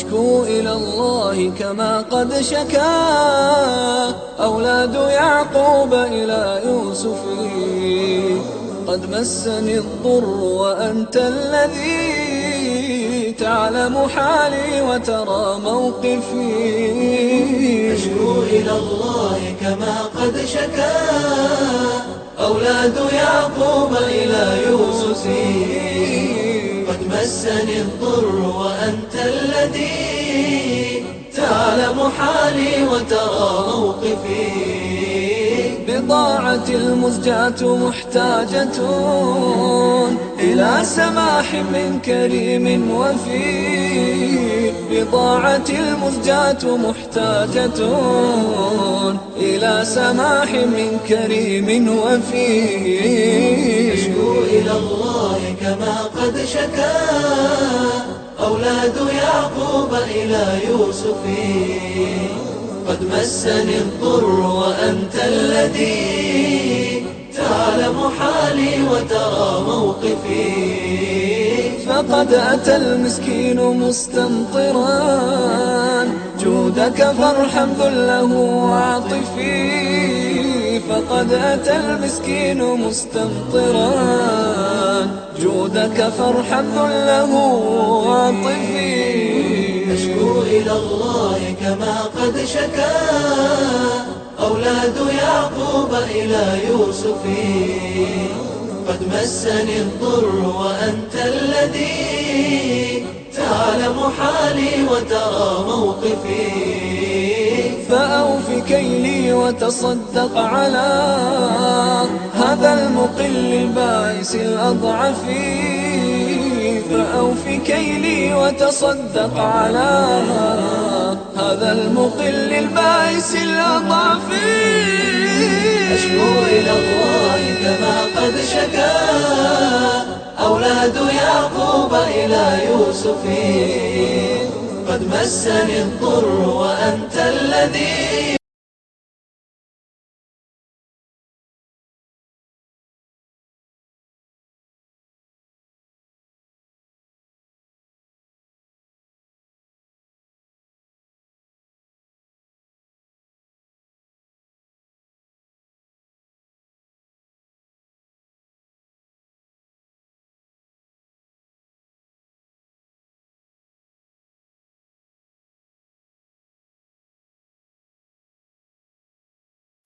أشكو إلى الله كما قد شكا أولاد يعقوب إلى يوسف. قد مسني الضر وأنت الذي تعلم حالي وترى موقفي. أشكو إلى الله كما قد شكا أولاد يعقوب إلى يوسف. قد مسني الضر وأنت الذي تعلم حالي وترى موقفي. بضاعتي المزجاة محتاجة إلى سماح من كريم وفي. بضاعتي المزجاة محتاجة إلى سماح من كريم وفي. أشكو إلى الله كما قد شكا أولاد يعقوب إلى يوسف. قد مسني الضر وأنت الذي تعلم حالي وترى موقفي. فقد أتى المسكين مستمطرا جودك فارحم ذله وعاطفي. فقد أتى المسكين مستمطرا جودك فارحم ذله وعاطفي. أشكو إلى الله كما قد شكا أولاد يعقوب إلى يوسف. قد مسني الضر وأنت الذي تعلم حالي وترى موقفي. فأوف كيلي وتصدق على هذا المقل البائس الأضعف. فأوف كيلي وتصدق على هذا المقل البائس الأضعف. أشكو إلى الله كما قد شكا أولاد يعقوب إلى يوسف. قد مسني الضر وأنت الذي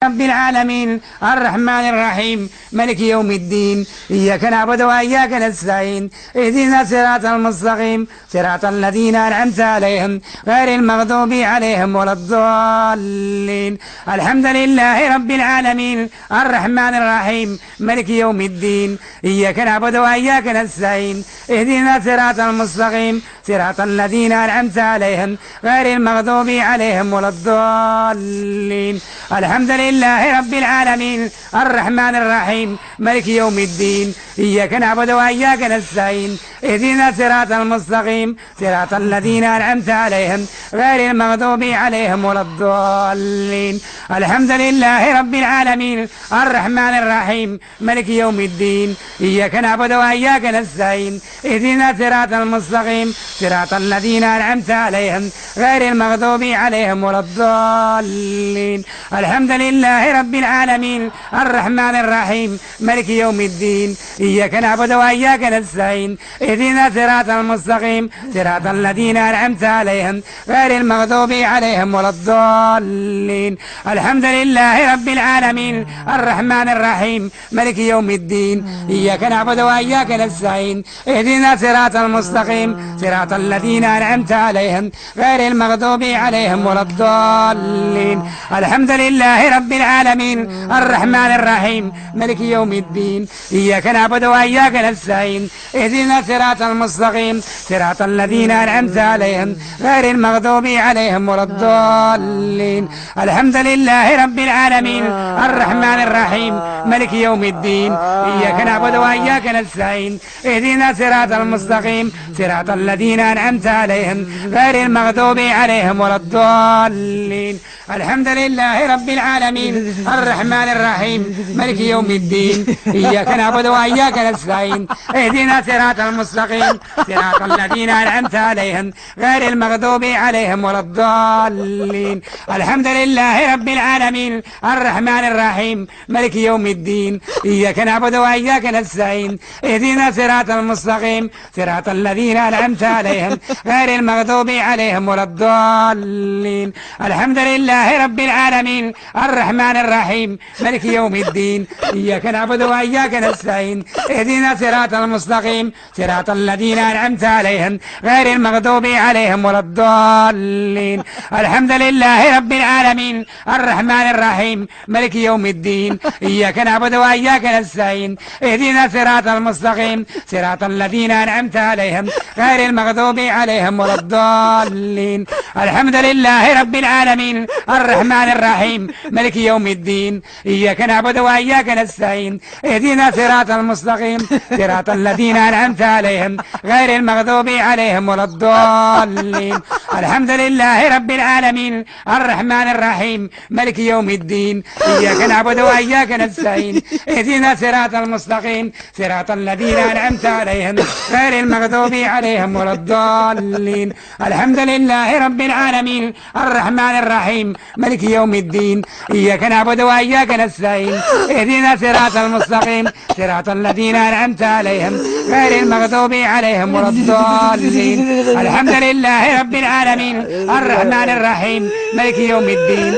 رب العالمين الرحمن الرحيم ملك يوم الدين. إياك نعبد وإياك نستعين. اهدنا الصراط المستقيم صراط الذين أنعمت عليهم غير المغضوب عليهم ولا الضالين. الحمد لله رب العالمين الرحمن الرحيم ملك يوم الدين. إياك نعبد وإياك نستعين. اهدنا الصراط المستقيم صراط الذين أنعمت عليهم غير المغضوب عليهم ولا الضالين. الحمد لله رب العالمين الرحمن الرحيم ملك يوم الدين. إياك نعبد وإياك نستعين. اهدنا الصراط المستقيم صراط الذين أنعمت عليهم غير المغضوب عليهم ولا الضالين. الحمد لله رب العالمين الرحمن الرحيم ملك يوم الدين. إياك نعبد وإياك نستعين. اهدنا الصراط المستقيم صراط الذين أنعمت عليهم غير المغضوب عليهم ولا الضالين. الحمد لله رب العالمين الرحمن الرحيم ملك يوم الدين. إياك نعبد وإياك نستعين. اهدنا الصراط المستقيم صراط الذين أنعمت عليهم غير المغضوب عليهم ولا الضالين. الحمد لله رب العالمين الرحمن الرحيم ملك يوم الدين. إياك نعبد وإياك نستعين. اهدنا الصراط المستقيم صراط الذين أنعمت عليهم غير المغضوب عليهم ولا الضالين. الحمد لله رب العالمين الرحمن الرحيم ملك يوم الدين. إياك نعبد وإياك نستعين. اهدنا الصراط المستقيم صراط الذين أنعمت عليهم غير المغضوب عليهم ولا الضالين. الضالين الحمد لله رب العالمين الرحمن الرحيم ملك يوم الدين إياك نعبد وإياك نستعين اهدنا صراط المستقيم صراط الذين أنعمت عليهم غير المغضوب عليهم ولا الضالين الحمد لله رب العالمين الرحمن الرحيم ملك يوم الدين إياك نعبد وإياك نستعين اهدنا صراط المستقيم صراط الذين أنعمت عليهم غير المغضوب عليهم ولا الضالين الحمد لله رب العالمين الرحمن الرحيم ملك يوم الدين إياك نعبد وإياك نستعين اهدنا صراط المستقيم صراط الذين أنعمت عليهم غير المغضوب عليهم ولا الضالين الحمد لله رب العالمين الرحمن الرحيم ملك يوم الدين إياك نعبد وإياك نستعين اهدنا صراط المستقيم صراط الذين أنعمت عليهم غير المغضوب عليهم ولا الضالين الحمد لله رب العالمين الرحمن الرحيم ملك يوم الدين إياك نعبد وإياك نستعين اهدنا صراط المستقيم صراط الذين أنعمت عليهم غير المغضوب عليهم ولا الضالين الحمد لله رب العالمين الرحمن الرحيم ملك يوم الدين إياك نعبد وإياك نستعين اهدنا صراط المستقيم صراط الذين أنعمت عليهم غير المغضوب عليهم ولا الضالين الحمد لله رب العالمين الرحمن الرحيم ملك يوم الدين إياك نعبد وإياك نستعين اهدنا صراط المستقيم صراط الذين أنعمت عليهم غير المغضوب عليهم ولا الضالين الحمد لله رب العالمين الرحمن الرحيم ملك يوم الدين إياك نعبد وإياك نستعين اهدنا صراط المستقيم صراط الذين أنعمت عليهم غير المغضوب عليهم ولا الضالين الحمد لله رب العالمين الرحمن الرحيم ملك يوم الدين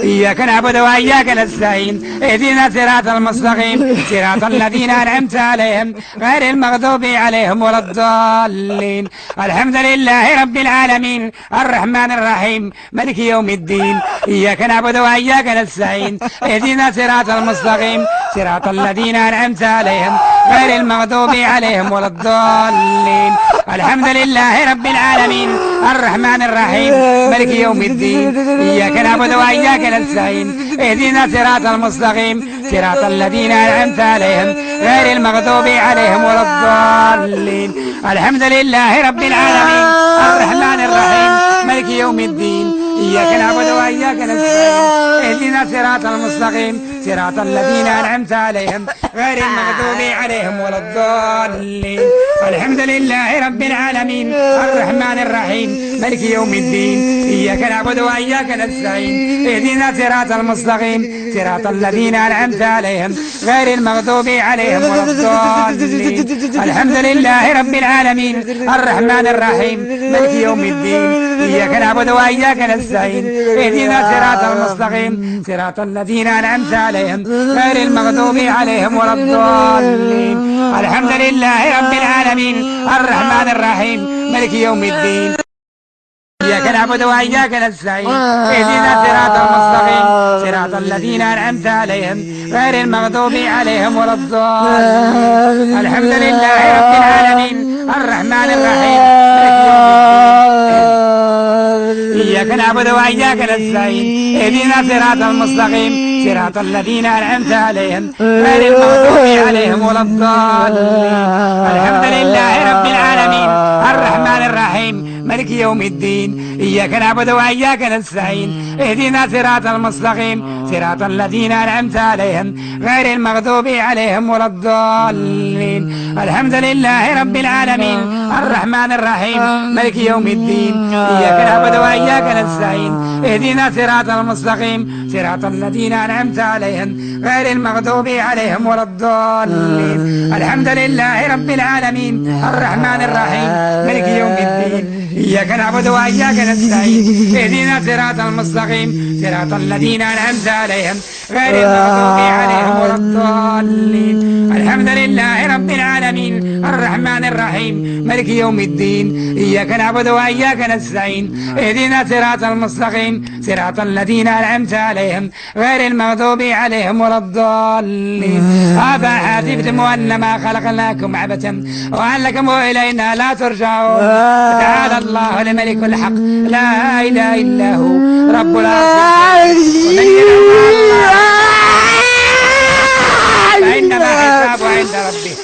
إياك نعبد وإياك نستعين اهدنا صراط المستقيم صراط الذين أنعمت عليهم غير المغضوب عليهم ولا الضالين الحمد لله رب العالمين الرحمن الرحيم ملك يوم الدين إياك نعبد وإياك نستعين اهدنا صراط المستقيم صراط الذين أنعمت عليهم غير المغضوب عليهم ولا الضالين الحمد لله رب العالمين الرحمن الرحيم ملك يوم الدين إياك نعبد وإياك نستعين اهدنا صراط المستقيم صراط الذين أنعمت عليهم غير المغضوب عليهم ولا الضالين الحمد لله رب العالمين الرحمن الرحيم ملك يوم الدين إياك نعبد وإياك نستعين اهدنا صراط المستقيم صراط الذين أنعمت عليهم غير المغضوب عليهم ولا الضالين الحمد لله رب العالمين الرحمن الرحيم ملك يوم الدين إياك نعبد وإياك نستعين اهدنا صراط المستقيم صراط الذين أنعمت عليهم غير المغضوب عليهم ولا الضالين الحمد لله رب العالمين الرحمن الرحيم ملك يوم الدين إياك نعبد وإياك نستعين اهدنا صراط المستقيم صراط الذين أنعمت عليهم غير المغضوب عليهم ولا الضالين الحمد لله رب العالمين الرحمن الرحيم ملك يوم الدين إياك نعبد وإياك نستعين اهدنا صراط المستقيم صراط الذين أنعمت عليهم غير المغضوب عليهم ولا الضالين الحمد لله رب العالمين الرحمن الرحيم ملك يوم الدين إياك نعبد وإياك نستعين اهدنا صراط المستقيم صراط الذين أنعمت عليهم غير المغضوب عليهم ولا الضالين الحمد لله رب العالمين الرحمن الرحيم ملك يوم الدين إياك نعبد وإياك نستعين اهدنا صراط المستقيم صراط الذين أنعمت عليهم غير المغضوب عليهم ولا الضالين الحمد لله رب العالمين الرحمن الرحيم ملك يوم الدين إياك نعبد وإياك نستعين اهدنا صراط المستقيم صراط الذين أنعمت عليهم غير المغضوب عليهم ولا الضالين الحمد لله رب العالمين الرحمن الرحيم ملك يوم الدين إياك نعبد وإياك نستعين اهدنا صراط المستقيم صراط الذين أنعمت عليهم غير المغضوب عليهم ولا الضالين الحمد لله رب العالمين الرحمن الرحيم ملك يوم الدين إياك نعبد وإياك نستعين اهدنا صراط المستقيم صراط الذين أنعمت عليهم غير المغضوب عليهم ولا الضالين أفحسبتم أنما خلقناكم عبثا وأنكم إلينا لا ترجعون تعالى الله الملك الحق لا إله إلا هو رب العرش فإنما حسابه عند ربه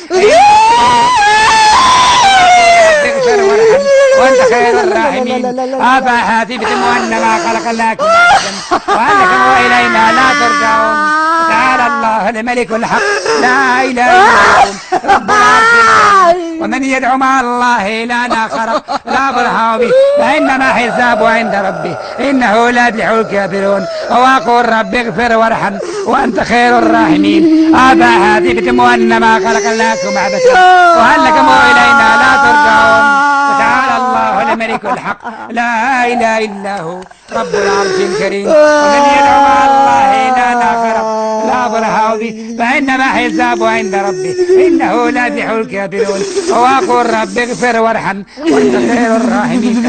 اغفر وارحم وأنت خير الراحمين أفحسبتم أنما خلقناكم عبثا وأنكم إلينا لا ترجعون تعالى الله الملك الحق لا إله إلا هو رب العرش ومن يدعو مع الله إلها آخر لا برهان به فإنما حسابه عند ربه إنه لا يفلح الكافرون وأقول رب اغفر وارحم وأنت خير الراحمين أفحسبتم أنما خلقناكم عبثا وأنكم إلينا لا ترجعون تعالى الله الملك الحق لا إله إلا هو رب العرش الكريم ومن يدعو مع الله إلها آخر لا برهان به فإنما حسابه عند ربه إنه لا يفلح الكافرون وأقول رب اغفر وارحم وأنت خير الراحمين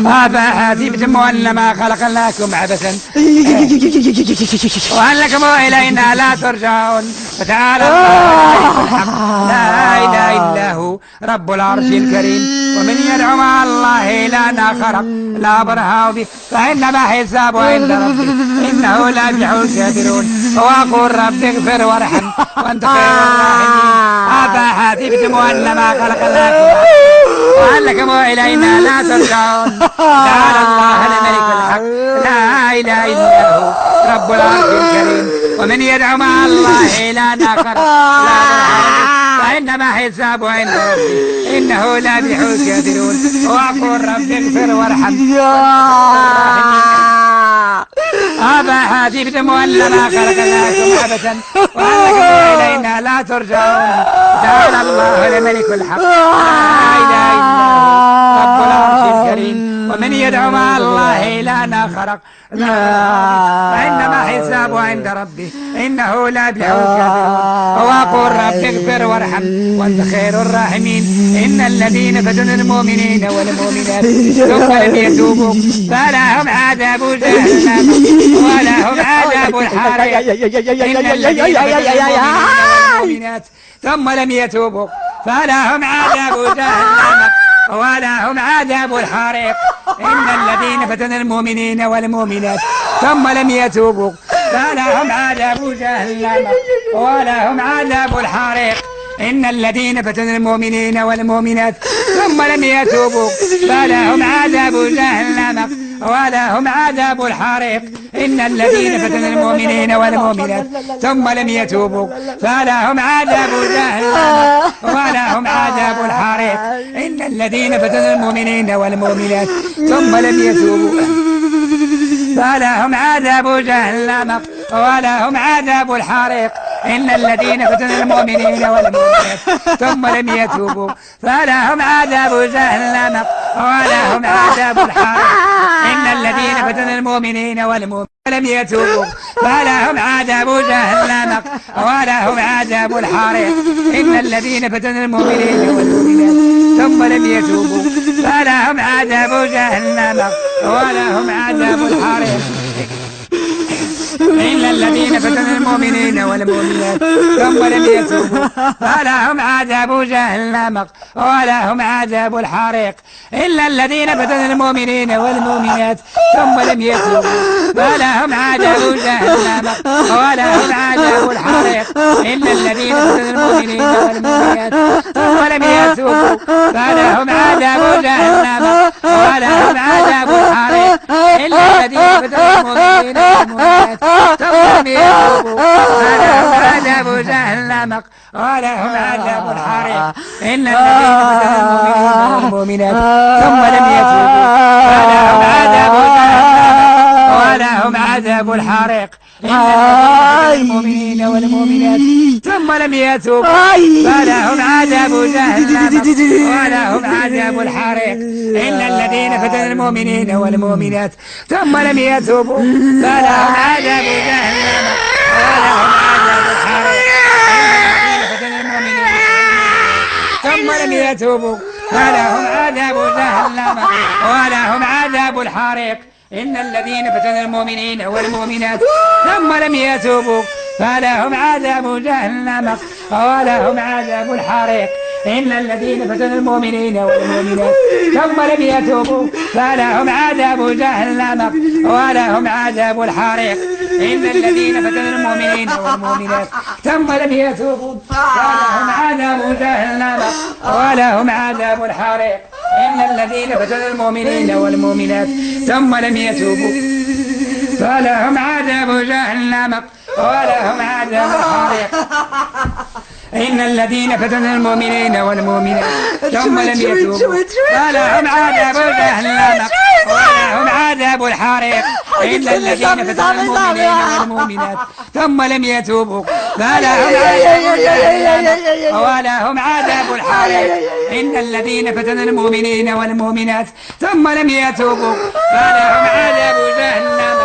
أفحسبتم أنما خلقناكم عبثا وأنكم إلينا لا ترجعون فتعالى الله لا إله إلا هو رب العرش الكريم ومن يدعو مع الله إلها آخر لا برهان به فإنما حسابه عند ربه إنه لا يفلح الكافرون وأقول رب اغفر وارحم وأنت خير الراحمين أفحسبتم أنما خلقناكم وأنكم إلينا لا ترجعون تعالى الله الملك الحق لا إله إلا هو رب العرش الكريم ومن يدعو مع الله إلها آخر لا برهان به فإنما حسابه عند ربه إنه لا يفلح الكافرون وأقول رب اغفر وارحم أفحسبتم أنما خلقناكم عبثا وأنكم إلينا لا ترجعون تعالى الله الملك الحق لا إله إلا هو رب العرش الكريم ومن يدعو مع الله إلها آخر فإنما حسابه عند ربه إنه لا يفلح الكافرون وأقول رب اغفر وارحم وأنت خير الراحمين إن الذين فتنوا المؤمنين والمؤمنات ثم لم يتوبوا فلهم عذاب جهنم ولهم عذاب الحريق إن الذين فتنوا المؤمنات ثم لم يتوبوا فلهم عذاب جهنم ولهم عذاب الحريق إن الذين فتنوا المؤمنين والمؤمنات ثم لم يتوبوا فلهم عذاب جهنم ولهم عذاب الحريق إن الذين فتنوا المؤمنين والمؤمنات ثم لم يتوبوا فلهم عذاب جهنم ولهم عذاب الحريق إن الذين فتنوا المؤمنين والمؤمنات ثم لم يتوبوا فلهم عذاب جهنم ولهم عذاب الحريق إن الذين فتنوا المؤمنين والمؤمنات ثم لم يتوبوا فلهم عذاب جهنم ولهم عذاب الحريق إن الذين فتنوا المؤمنين والمؤمنات ثم لم يتوبوا فلهم عذاب جهنم ولهم عذاب الحريق إن الذين فتنوا المؤمنين والمؤمنات لم يتوبوا فلهم عذاب جهنم ولهم عذاب الحريق إن الذين فتنوا المؤمنين والمؤمنات ثم لم يتوبوا فلهم عذاب جهنم ولهم عذاب الحريق إن الذين فتنوا المؤمنين والمؤمنات ثم لم يتوبوا فلهم عذاب جهنم ولهم عذاب الحريق إلا الذين فتنوا المؤمنين والمؤمنات ثم لم يتوبوا فلهم عذاب جهنم ولهم عذاب الحريق إلا الذين فتنوا المؤمنين والمؤمنات ثم لم يتوبوا فلهم عذاب جهنم ولهم عذاب الحريق إلا الذين فتنوا المؤمنين والمؤمنات ثم لم يتوبوا فلهم عذاب جهنم ولهم عذاب الحريق إن الذين فتنوا المؤمنين والمؤمنات ثم لم يتوبوا فلهم عذاب جهنم ولهم عذاب الحريق إن المؤمنين والمؤمنات ثم لم يتوبوا فلهم عذاب جهنم ولهم عذاب الحريق إن الذين فتنوا المؤمنين والمؤمنات ثم لم يتوبوا فلهم عذاب جهنم ولهم عذاب الحريق إن الذين فتنوا المؤمنين ثم لم يتوبوا فلهم عذاب جهنم ولهم عذاب الحريق إن الذين فتنوا المؤمنين والمؤمنات ثم لم يتوبوا فلهم عذاب جهنم ولهم عذاب الحريق إن الذين فتنوا المؤمنين والمؤمنات ثم لم يتوبوا فلهم عذاب جهنم ولهم عذاب الحريق إن الذين فتنوا المؤمنين والمؤمنات ثم لم يتوبوا فلهم عذاب جهنم ولهم عذاب الحريق إن الذين فتنوا المؤمنين والمؤمنات ثم لم يتوبوا فلهم عذاب جهنم ولهم عذاب الحريق إن الذين فتنوا المؤمنين والمؤمنات ثم لم يتوبوا فلهم عذاب جهنم ولهم عذاب الحريق إن الذين فتنوا المؤمنين والمؤمنات ثم لم يتوبوا فلهم عذاب جهنم ولهم عذاب الحريق إن الذين فتنوا المؤمنين والمؤمنات ثم لم يتوبوا فلهم عذاب جهنم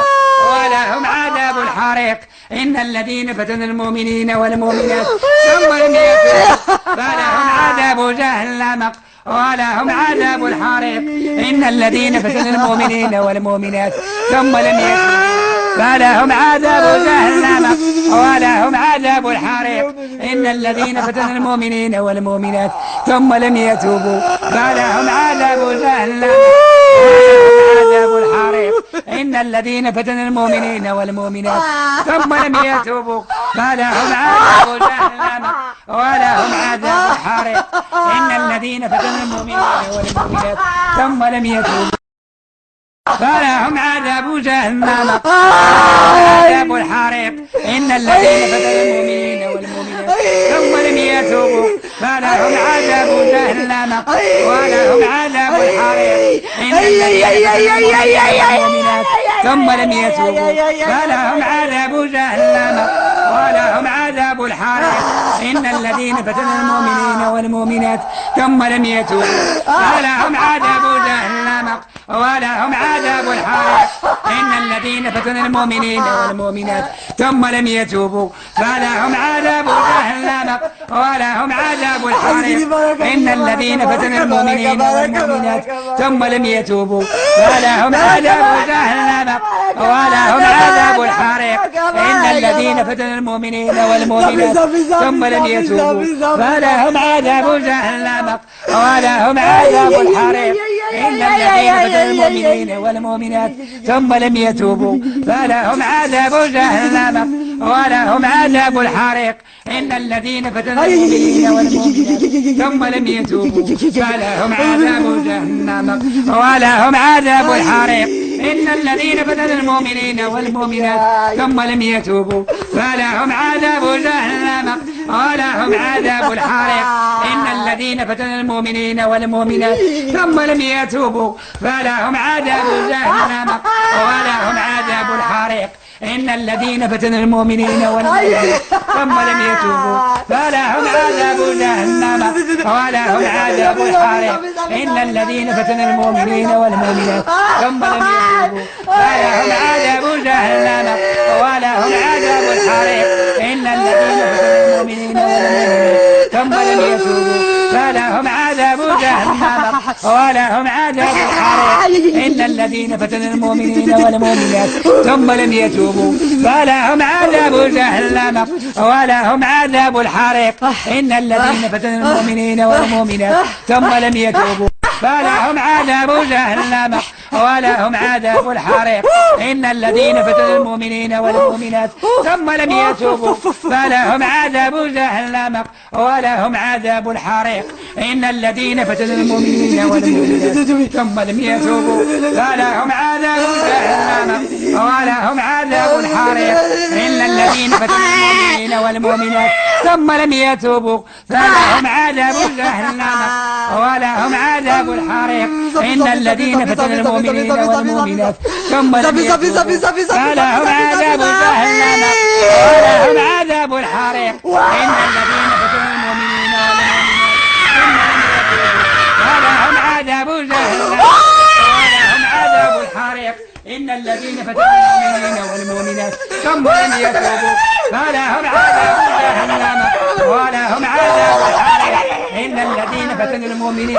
ولهم عذاب الحريق إن الذين فتنوا المؤمنين والمؤمنات ثم لم يتوبوا فلهم عذاب جهنم ولهم عذاب الحريق إن الذين فتنوا المؤمنين والمؤمنات ثم لم يتوبوا فلهم عذاب جهنم ولهم عذاب الحريق إن الذين فتنوا المؤمنين والمؤمنات ثم لم يتوبوا فلهم عذاب جهنم عذاب الحريق إن الذين فتنوا المؤمنين والمؤمنات ثم لم يتوبوا فلهم عذاب جهنم ولهم عذاب الحريق إن الذين فتنوا المؤمنين والمؤمنات ثم لم يتوبوا فلهم عذاب جهنم عذاب الحريق إن الذين فتنوا المؤمنين والمؤمنات ثم لم يتوبوا فلهم عذاب جهنم ولهم عذاب الحريق إن الذين فتنوا المؤمنات ثم لم يتوبوا فلهم عذاب جهنم ولهم عذاب الحريق إن الذين فتنوا المؤمنين والمؤمنات ثم لم يتوبوا فلهم عذاب جهنم ولهم عذاب الحريق إن الذين فتنوا المؤمنين والمؤمنات ثم لم يتوبوا فلهم عذاب جهنم ولهم عذاب الحريق إن الذين فتنوا المؤمنين والمؤمنات ثم لم يتوبوا فلهم عذاب جهنم ولهم عذاب الحريق إن الذين فتنوا المؤمنين والمؤمنات ثم لم يتوبوا فلهم عذاب جهنم ولهم عذاب الحريق إن الذين فتنوا المؤمنين والمؤمنات ثم لم يتوبوا فلهم عذاب جهنم ولهم عذاب الحريق إن الذين فتنوا المؤمنين والمؤمنات ثم لم يتوبوا فلهم عذاب جهنم ولهم عذاب الحريق إن الذين فتنوا المؤمنين والمؤمنات ثم لم يتوبوا فلهم عذاب جهنم ولهم عذاب الحريق إن الذين فتنوا المؤمنين والمؤمنات ثم لم يتوبوا فلهم عذاب جهنم ولهم عذاب الحريق إن الذين فتنوا المؤمنين والمؤمنات ثم لم يتوبوا فلهم عذاب جهنم ولهم عذاب الحريق إن الذين فتنوا المؤمنين والمؤمنات ثم لم يتوبوا فلهم عذاب جهنم ولهم عذاب الحريق إن الذين فتنوا المؤمنين والمؤمنات ثم لم يتوبوا فلهم عذاب جهنم ولهم عذاب الحريق إن الذين فتنوا المؤمنين والمؤمنات ثم لم يتوبوا فلهم عذاب جهنم ولهم عذاب الحريق إن الذين فتنوا المؤمنين والمؤمنات ثم لم يتوبوا فلهم عذاب جهنم ولهم عذاب الحريق إن الذين فتنوا المؤمنين والمؤمنات ثم لم يتوبوا فلهم عذاب جهنم ولهم عذاب الحريق إن الذين فتنوا المؤمنين والمؤمنات ثم لم يتوبوا فلهم عذاب جهنم ولهم عذاب الحريق إن الذين فتنوا المؤمنين والمؤمنات ثم لم يتوبوا فلهم عذاب جهنم ولهم عذاب الحريق إن الذين فتنوا المؤمنين والمؤمنات ثم لم يتوبوا فلهم عذاب جهنم ولهم عذاب الحريق إن الذين فتنوا المؤمنين والمؤمنات ثم لم يتوبوا فلهم عذاب جهنم ولهم عذاب الحريق إن الذين فتنوا المؤمنين والمؤمنات ثم لم يتوبوا فلهم عذاب جهنم ولهم عذاب الحريق إن الذين فتنوا المؤمنين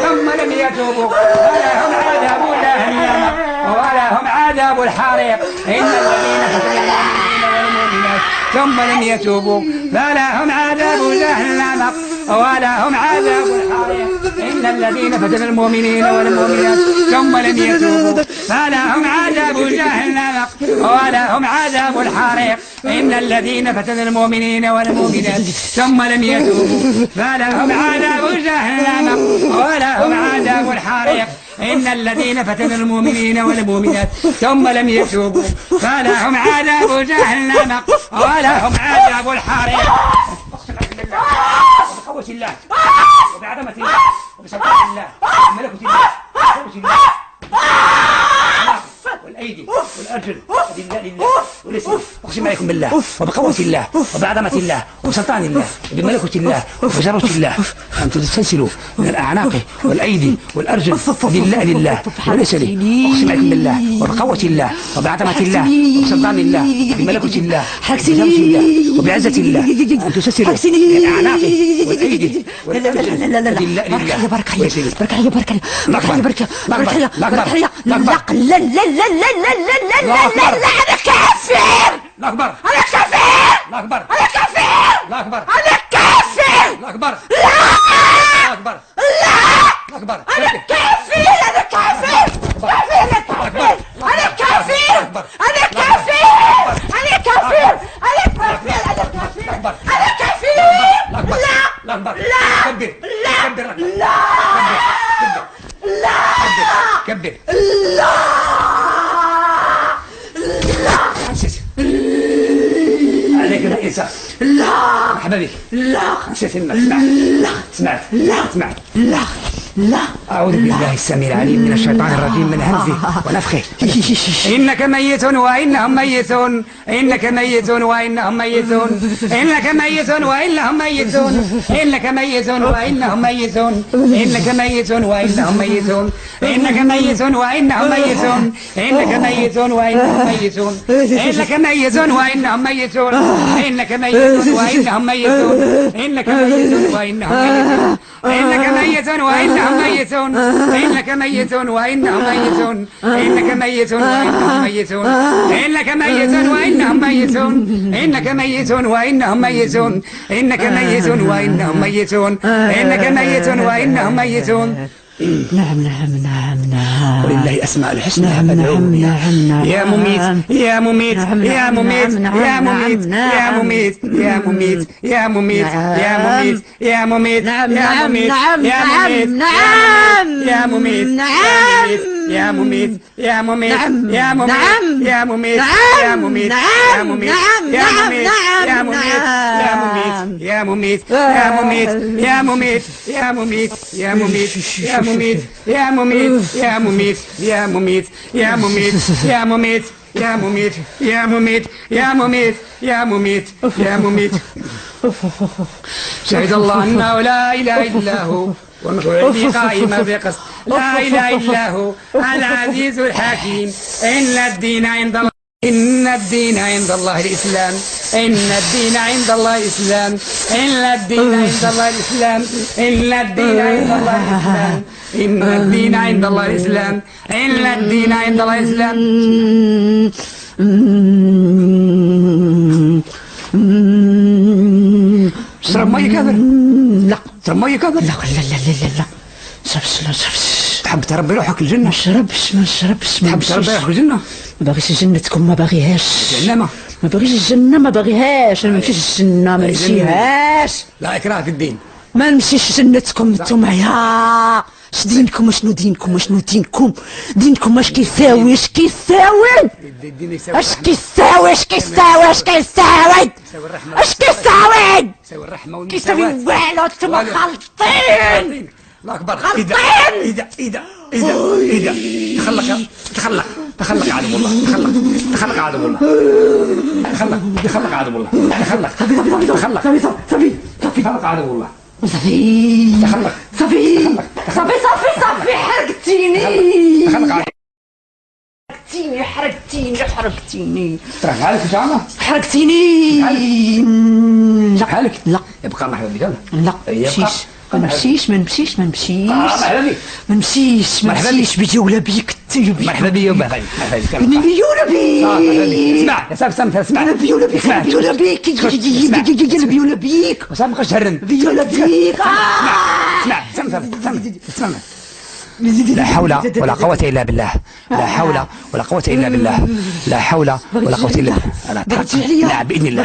ثم لم يتوبوا فلهم عذاب جهنم ولهم عذاب الحريق. إن الذين فتنوا المؤمنين والمؤمنات ثم لم يتوبوا فلهم عذاب جهنم ولهم عذاب الحريق. إن الذين فتنوا المؤمنين والمؤمنات ثم لم يتوبوا فلهم عذاب جهنم ولهم عذاب الحريق. إن الذين فتنوا المؤمنين والمؤمنات ثم لم يتوبوا فلهم عذاب جهنم ولهم عذاب الحريق. إن الذين فتنوا المؤمنين والمؤمنات ثم لم يتوبوا فلهم عذاب جهنم ولهم عذاب الحريق. بقوة الله وبعظمة الله وبسلطان الله وملكوت الله وقوة الله والأيدي والأرجل لله والاسم. أقسم عليكم بالله وبقوة الله وبعظمة الله وبسلطان الله وبملكوت الله وبجبروت الله أن تستنسلوا من الأعناق والأيدي والأرجل لله وليس لي. أقسم عليكم بالله وبقوة الله وبعظمة الله وبسلطان الله وبملكوت الله وبجبروت الله وبعزة الله أن تستنسلوا من الأعناق والأيدي والأرجل لله وليس لي. بركة يا بركة بركة يا بركة بركة يا بركة يا لا لا لا لا لا لا لا لا لا لا أنا كافر. الله أكبر. أنا كافر. الله أكبر. أنا كافر. الله أكبر. أنا كافر. الله أكبر. لا. الله أكبر. لا. الله أكبر. أنا كافر. أنا كافر. كافر. أنا كافر. أنا كافر. أنا كافر. أنا كافر. أنا كافر. أنا كافر. أنا كافر. لا. الله أكبر. لا. كبر. لا. كبر. لا. لا. كبر. لا. عليك الإنسان. لا. مرحبا بك. لا. نسيت الماء. لا. سمعت. لا. سمعت. لا. لا. أعوذ بالله السميع العليم من الشيطان الرجيم من همزه ونفخه. إنك ميت وإنهم ميتون. إنك ميت وإنهم ميتون. إنك ميت وإنهم ميتون. إنك ميت وإنهم ميتون. إنك ميت وإنهم ميتون. إنك ميت وإنهم ميتون. إنك ميت وإنهم ميتون. إنك ميت وإنهم ميتون. إنك ميت وإنهم ميتون. إنك ميت وإنهم ميتون. إنك ميت وإنهم ميتون. إنك ميت وإنهم ميتون. إنك ميت وإنهم ميتون. إنك ميت وإنهم ميتون. إنك ميت وإنهم ميتون. إنك ميت وإنهم ميتون. إنك ميت وإنهم ميتون. نعم نعم نعم نعم. ولله أسماء الحسنى. نعم نعم نعم. يا مميت يا مميت يا مميت يا مميت يا مميت يا مميت يا مميت يا مميت يا مميت نعم يا نعم مميت نعم يا مميت نعم يا مميت نعم يا مميت يا مميت نعم يا مميت نعم يا مميت نعم يا مميت يا نعم مميت نعم يا نعم مميت يا مميت يا مميت يا مميت يا مميت يا مميت يا مميت يا مميت يا مميت يا مميت يا مميت يا مميت يا مميت يا مميت يا مميت يا مميت يا مميت يا مميت. شهد الله أنه لا إله إلا هو والمشروعية قائمة بقسط لا إله إلا هو العزيز الحكيم. إن الدين عند الله إن الدين عند الله الإسلام. إن الدين عند الله الإسلام. إن الدين عند الله الإسلام. إن الدين عند الله الإسلام. إن الدين عند الله الإسلام. إن الدين عند الله الإسلام. اشرب مية كافر. لا. اشرب مية كافر. لا لا لا لا لا. شربش لا شربش. تحب تربي روحك الجنة. ما شربش ما شربش. تحب تربي روحك الجنة. ما باغيش جنتكم ما باغيهاش. جهنم. ما باغيش الجنة ما باغيهاش. انا ما نمشيش الجنة ما نمشيهاش. لا إكراه في الدين. ما نمشيش جنتكم نتوما. اش دينكم وشنو دينكم وشنو دينكم. دينكم اش كيساوي اش كيساوي الدين يساوي اش كيساوي اش كيساوي اش كيساوي اش كيساوي يساوي الرحمة كيساوي والمساواة. والو نتوما خالطين. الله أكبر. غلطان. إذا تخلق تخلق عدو الله. تخلق عدو الله. تخلق عدو الله. تخلق عدو الله. صافي تخلق صافي صافي صافي صافي حرقتيني حرقتيني ترى عارف إن شاء الله حرقتيني لا بحالك لا يبقى مرحبا بك لا يبقى. ما نمشيش ما نمشيش ما نمشيش مرحبا بك ما نمشيش ما مرحبا نمشيش بيجي ولا بيك مرحبا بك يا مرحبا بك نبي ولا بيك اسمع يا صاحبي سمع اسمع نبي ولا بيك نبي ولا بيك نبي ولا بيك وصاحبي ما بقاش تهرن نبي ولا بيك اسمع لا حول ولا قوة إلا بالله لا حول ولا قوة إلا بالله لا حول ولا قوة إلا بالله لا بإذن الله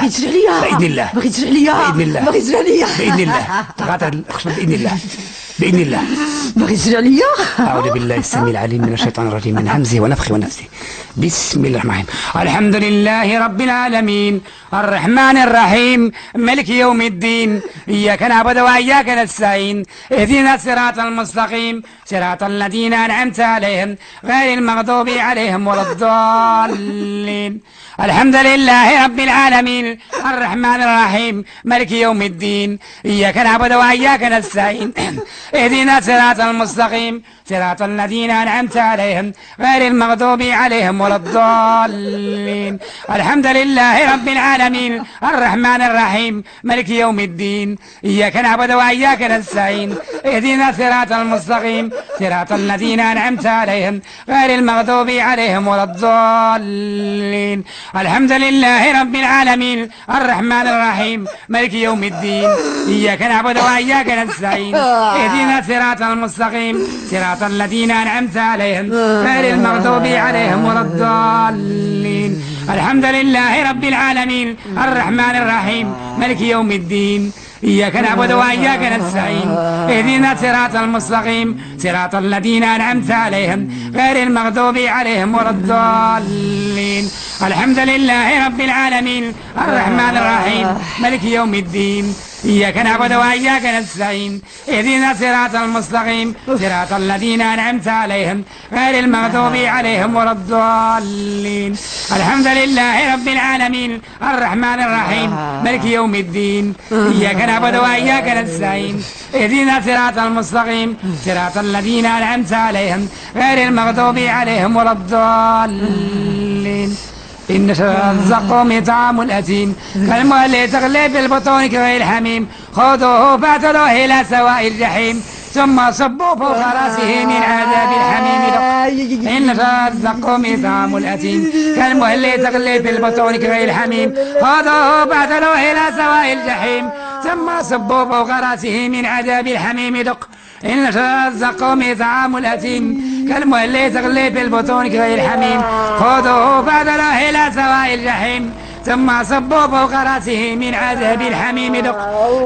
بإذن الله بغيت تجري عليا بإذن الله بغيت تجري عليا بإذن الله تغادر الخشبة بإذن الله بإذن الله بغيت تجري عليا أعوذ بالله السميع العليم من الشيطان الرجيم من همزه ونفخه ونفسه بسم الله الرحمن الرحيم الحمد لله رب العالمين الرحمن الرحيم ملك يوم الدين إياك نعبد وإياك نستعين اهدنا الصراط المستقيم صراط الذين أنعمت عليهم غير المغضوب عليهم ولا الضالين الحمد لله رب العالمين الرحمن الرحيم ملك يوم الدين إياك نعبد وإياك نستعين اهدنا الصراط المستقيم صراط الذين أنعمت عليهم غير المغضوب عليهم ولا الضالين الحمد لله رب العالمين الرحمن الرحيم ملك يوم الدين إياك نعبد وإياك نستعين اهدنا الصراط المستقيم صراط الذين أنعمت عليهم غير المغضوب عليهم ولا الضالين الحمد لله رب العالمين الرحمن الرحيم ملك يوم الدين إياك نعبد وإياك نستعين اهدنا الصراط المستقيم صراط الذين أنعمت عليهم غير المغضوب عليهم ولا الضالين الحمد لله رب العالمين الرحمن الرحيم ملك يوم الدين إياك نعبد وإياك نستعين اهدنا الصراط المستقيم صراط الذين أنعمت عليهم غير المغضوب عليهم ولا الضالين الحمد لله رب العالمين الرحمن الرحيم ملك يوم الدين إياك نعبد وإياك نستعين اهدنا الصراط المستقيم صراط الذين أنعمت عليهم غير المغضوب عليهم ولا الضالين الحمد لله رب العالمين الرحمن الرحيم ملك يوم الدين إياك نعبد وإياك نستعين اهدنا الصراط المستقيم صراط الذين أنعمت عليهم غير المغضوب عليهم ولا الضالين إن شجرة الزقوم طعام الأثيم كالمهل تغلي في البطون كغير الحميم خذوه فاعتلوه إلى سواء الجحيم ثم صبوا فوق رأسه من عذاب الحميم دق إن شجرة الزقوم طعام الأثيم كالمهل تغلي في البطون كغير الحميم خذوه فاعتلوه إلى سواء الجحيم ثم صبوا فوق رأسه من عذاب الحميم دق إن شجرة الزقوم طعام الأثيم كالمهل تغلي في البطون كغير الحميم خذوه فاعتلوه إلى سواء الجحيم ثم صبوا فوق رأسه من عذاب الحميم دق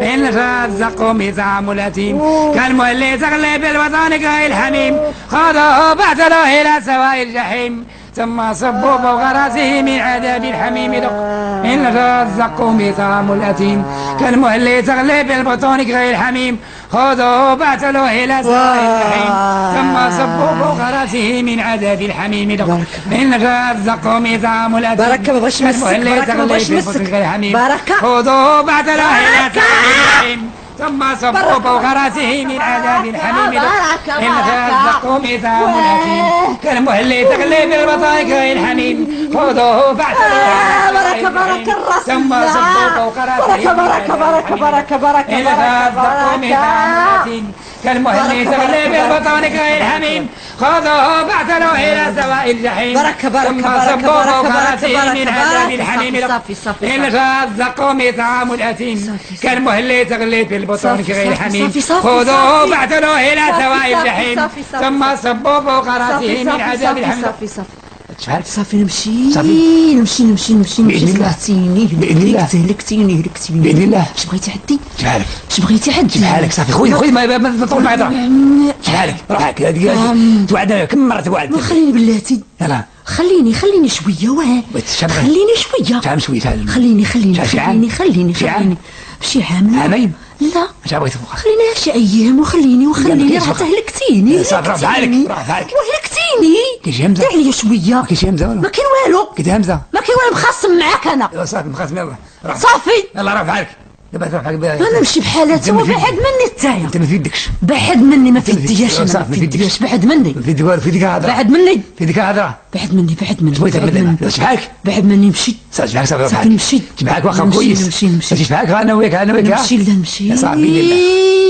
إن شجرة الزقوم طعام الأثيم كالمهل تغلي في البطون كغير الحميم خذوه فاعتلوه إلى سواء الجحيم ثم صبوا فوق رأسه من عذاب الحميم دق إن شجرة الزقوم طعام الأثيم كالمهل تغلي في البطون كغير الحميم خذوه فاعتلوه إلى سواء الجحيم ثم صبوا فوق رأسه من عذاب الحميم دق إن شجرة الزقوم طعام الأثيم بركة ما بغاش مسك بركة ما بغاش مسك بركة خذوه فاعتلوه إلى سواء الجحيم ثم صبوا فوق رأسه من عذاب الحميم دق إن شجرة الزقوم طعام الأثيم كالمهل تغلي في البطون كغير الحميم خذوه فاعتلوه بركة الراس ثم صبوا فوق رأسه بركة إن شجرة الزقوم طعام الأثيم كالمهل تغلي في البطون كغير الحميم خذوه فاعتلوه إلى سواء الجحيم ثم صبوا فوق رأسه من عذاب الحميم إن شجرة الزقوم طعام الأثيم كالمهل تغلي في البطون كغير الحميم خذوه فاعتلوه إلى سواء الجحيم ثم صبوا فوق رأسه من عذاب الحميم صافي نمشي بإذن الله. بإذن الله. هلكتيني بإذن الله. اش بغيتي عدي شحالك اش بغيتي عدي شحالك صافي خويا ما تطول معايا ضرب شحالك روحك توعدنا كم مرة توعدت خليني بلاتي يلا خليني شويه واه خليني شويه شحال شويه خليني شي عام؟ شي عام عامين لا اش بغيت تبقى خلينا شي ايام وخليني راه تهلكتيني صافي روح بحالك وهلكتيني كاين همزه دير لي شويه كاين همزه ما كاين والو كاين همزه ما كاين والو مخاصم معاك انا صافي مخاصم يلا روح صافي يلا روح بحالك دابا تروح بحال بها. انا نمشي بحالاتي، هو بعد مني نتايا. انت ما في يدكش. بعد مني، ما في ما في يدياش يدكش. انا، ما في يدياش، بعد مني. في يدك والو، في يدك هضره. بعد مني، في يدك هضره. بعد مني، بعد مني. بغيت بعد تعمل مني. لنا شبحالك. بعد مني نمشي. شبحالك صافي صافي نمشي. شبحالك واخا نمشي، كويس. نمشي، نمشي. ماشي شبحالك انا وياك انا وياك. نمشي لا نمشي. يا صاحبي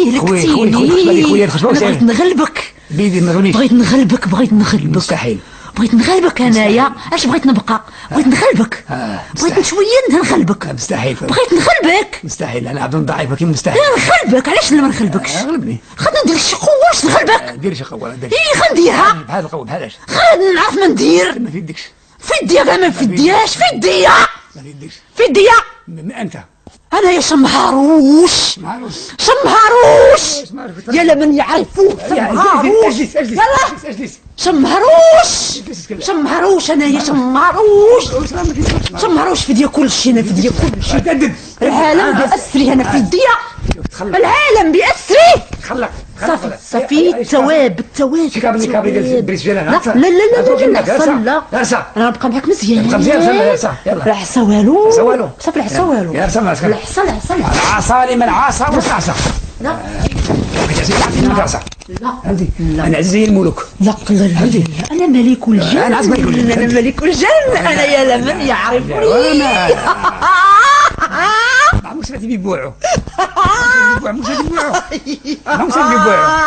بالله. خويا خويا الخشبه انا بغيت نغلبك، بيدي ما تغنيش. بغيت نغلبك، بغيت نغلبك. مستحيل. بغيت نغلبك انايا، اش بغيت نبقى؟ بغيت نغلبك. بغيت مستحيل. شويه نغلبك. مستحيل. بغيت نغلبك. مستحيل انا عبد ضعيف ولكن مستحيل. نغلبك، علاش لا ما نغلبكش؟ غلبني. خلينا ندير شي قوه باش نغلبك. دير شي قوه دير. ايه غنديرها، بحال القوه بحالاش. غادي نعرف ما ندير. ما في يدكش. في يديا كاع ما في يدياش، في يديا، ما في يدكش. في يديا. انت انا يا شمهروش، معروف. شمهروش يا لمن يعرفوه. شمهروش اجلس اجلس يلا اجلس. شمهروش، شمهروش انا يا شمهروش. شمهروش في ديا كل شيء، انا في ديا كل شيء. تدد. العالم بأسري، انا في يديا العالم بأسري. خلق. صافي صافي، التواب التواب. كابري كابري بريس لا لا لا لا لا العصا لا، انا نبقى معاك مزيان. نبقى مزيان العصا يلا. العصا والو، العصا والو. صافي العصا والو. يا رسم العصا العصا العصا لمن عصا والعصا. لا لا فهمتي؟ انا عزيز زي الملوك. لا لا لا، انا ملك الجنة، أنا عزيز ملك الجنة. انا ملك الجنة، انا يا لمن يعرفني. ما سمعتي بيبوعوا. ما سمعتي بيبوعوا. ما سمعتي بيبوعوا.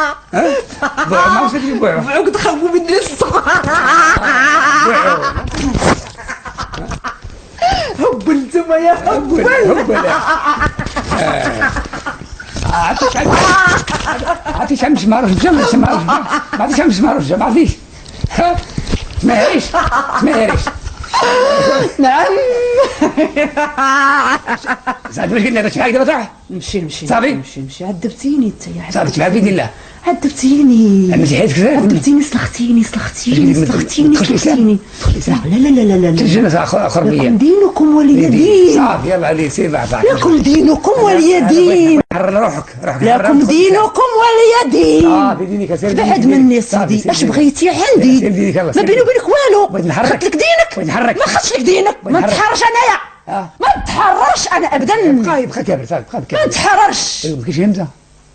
ما سمعتي بيبوعوا. بغاوك تخافوا مني الصغار. هب انتما يا هب. عرفتي شمس ما عرفتش شمس ما عرفتش شمس ما عرفتش ما عرفتيش. ما هريش ما هريش. نعم. زعما واش قلنا باش معاك دابا تروح. نمشي صافي. نمشي عذبتيني انت يا صافي تبع بيد الله. عذبتيني مسيحيتك عذبتيني، سلختيني لا لا لا لا لا لا. تجينا اخر بيا. لكم دينكم ولي دين. صافي يلا علي سير بعد. لكم دينكم ولي دين. حرر روحك لكم دينكم ولي دين. صافي دينك سير. بعد مني سيدي، اش بغيتي عندي؟ سير دينك يلا. ما بيني وبينك والو. بغيت نحرك. خدت لك دينك. بغيت نحرك. ما خدتش لك دينك. ما نحرك. نتحرش انايا. ما نتحرش انا ابدا. بقى كابر صافي بقى ما كابر. نتحرش. ما كاينش همزه.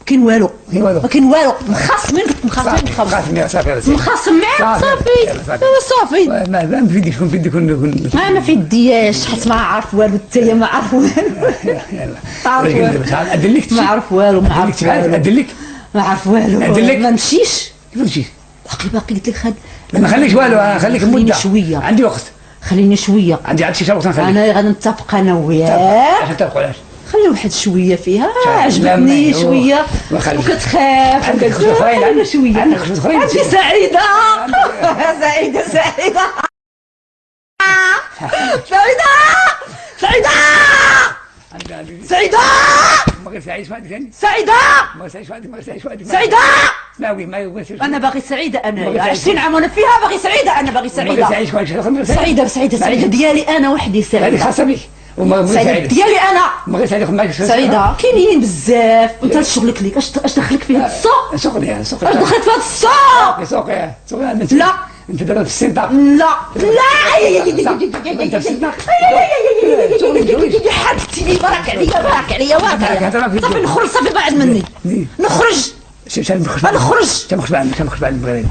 كاين والو، كاين والو. ما كاين والو. مخاصم منك، مخاصم منك. صافي مخاصم معاك صافي صافي. ما في يديك شكون في يديك ما في يدياش، حيت ما عارف والو، انت ما عارف والو. عارف والو. ادلك ما عارف والو، ما عارف والو. ادلك ما عارف والو. أدلك. ما نمشيش. كيف نمشي؟ باقي قلت لك خد. ما خليكش والو، خليك خليني مده شويه، عندي وقت. خليني شويه. عندي شي وقت نخليك. انا غادي نتفق انا وياك. عشان تبقى علاش؟ خلي واحد شويه فيها، لا، عجبتني ما- شويه وخلي. وكتخاف عندك خشبة أخرين، انا شويه. عندك خشبة أخرين. عندي سعيده. سعيده سعيده سعيده سعيده سعيده ما غير سعيد شوادي ثاني. سعيده ما غير سعيد شوادي ما غير سعيد شوادي. سعيده. ناوي ما يبغيش. انا باغي سعيده، انا باغي سعيدة. 20 عام وانا فيها باغي سعيده، انا باغي ما غير سعيده. سعيد شوادي. سعيده ديالي انا وحدي. هذه سعيده خاصة بك. وما غير سعيده سعيد. ديالي انا. ما غير سعيد ياخذ معك. سعيده كاينين بزاف، وانت شغلك ليك اش دخلك في هذا السوق؟ سوقني اش دخلت في هذا السوق؟ سوقي انت. لا. انت دابا في السنطة. لا لا انت في السنطة. حركتيني، بارك عليا بارك عليا بارك عليا. صافي نخرج، صافي بعد مني نخرج. شنو نخرج. شنو نخرج عندك؟ شنو نخرج عندك بغيت؟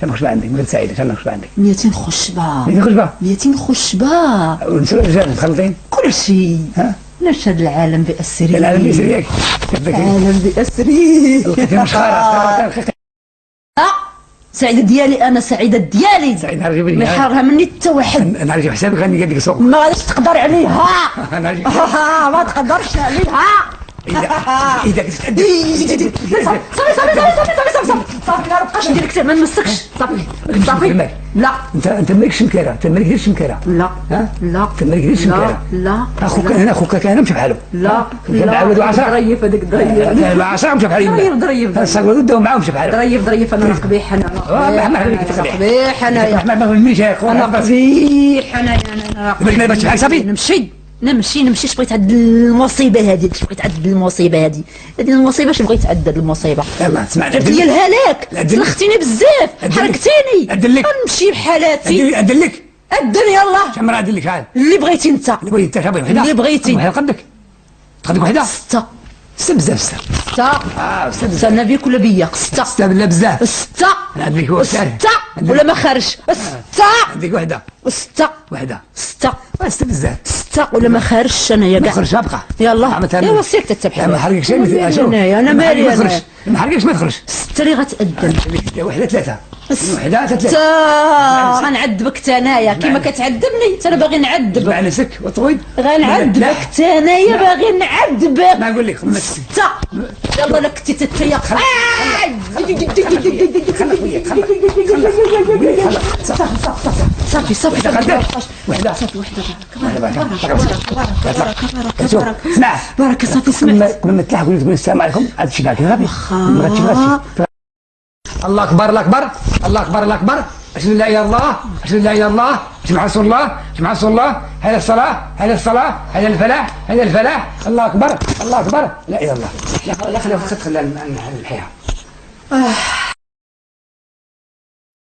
شنو نخرج عندك؟ بغيت سعيدة شنو نخرج عندك؟ 200 خشبه، نخرج بها. 200 خشبه، ونسول الرجال مخلطين. كل شيء. ها؟ نشهد العالم بأسره. العالم يسير ياك. العالم بأسره. لقيتي مشخرة. لا سعيدة ديالي انا، سعيدة ديالي. سعيد نهار جبري. ما يحرها مني حتى واحد. انا نجيب حسابك غادي ندير لك سوق. ما غاديش تقدر عليها. انا نجيب. ما تقدرش عليها. اذا كنت تأدي. صافي ما نبقاش ندير لك، ما نمسكش. صافي لا انت مالكش مكيره، انت مالك ديرش مكيره. لا ها؟ لا انت مالك ديرش مكيره. لا اخوك انا اخوك كان مشى بحالو. لا معاود وعشرة. ضريف هذاك ضريف. مع 10 مشى بحالو. ضريف الصقر وداو معاهم مشى بحالو. ضريف انا قبيح. انا قبيح انايا. ما منيش يا اخو. انا قبيح انايا. انا بغيت باش بحال صافي. نمشي اش بغيت عد المصيبه هذه، اش بغيت عد المصيبه هذه المصيبه، اش بغيت عدد المصيبه. يلا اسمع درت لي الهلاك، سلختيني بزاف، حركتيني. أدلك. نمشي بحالاتي. ادلك. أدن يلا شمرة ادلك شحال اللي بغيتي انت. اللي بغيتي انت شابي اللي بغيتي. بحال قدك خدك وحده 6 6 بزاف 6 6 6 النبي كل بيا 6 6 بالله بزاف 6 انا عندك هو 6 ولا ما خرج 6 عندك وحده 6 وحده 6 6 بزاف 6 ولا ما خرجش انا يا ما كاع تخرجش ابقى يلا يا وصيك تتبحث ما حرقكش انا مالي انا ما حرقكش ما تخرج 6 اللي غتأذن وحده 3 وحده 3 غنعذبك حتى انايا كيما كتعذبني انا باغي نعذبك مع نفسك وطويل غنعذبك حتى انايا باغي نعذبك ما نقول لك 6 يلا لك كنتي تتيق صافي صافي وحده صافي وحده اسمع بارك صافي سمعت قبل ما تلحقوا تقول السلام عليكم هذا الشيء كاع غادي ما غاتشوفش الله اكبر الله اكبر الله اكبر الله اكبر اشهد ان لا اله الا الله اشهد ان لا اله الا الله جمع رسول الله جمع رسول الله هذا الصلاه هذا الصلاه هذا الفلاح هذا الفلاح الله اكبر الله اكبر لا اله الا الله لا خليها تخلى الحياه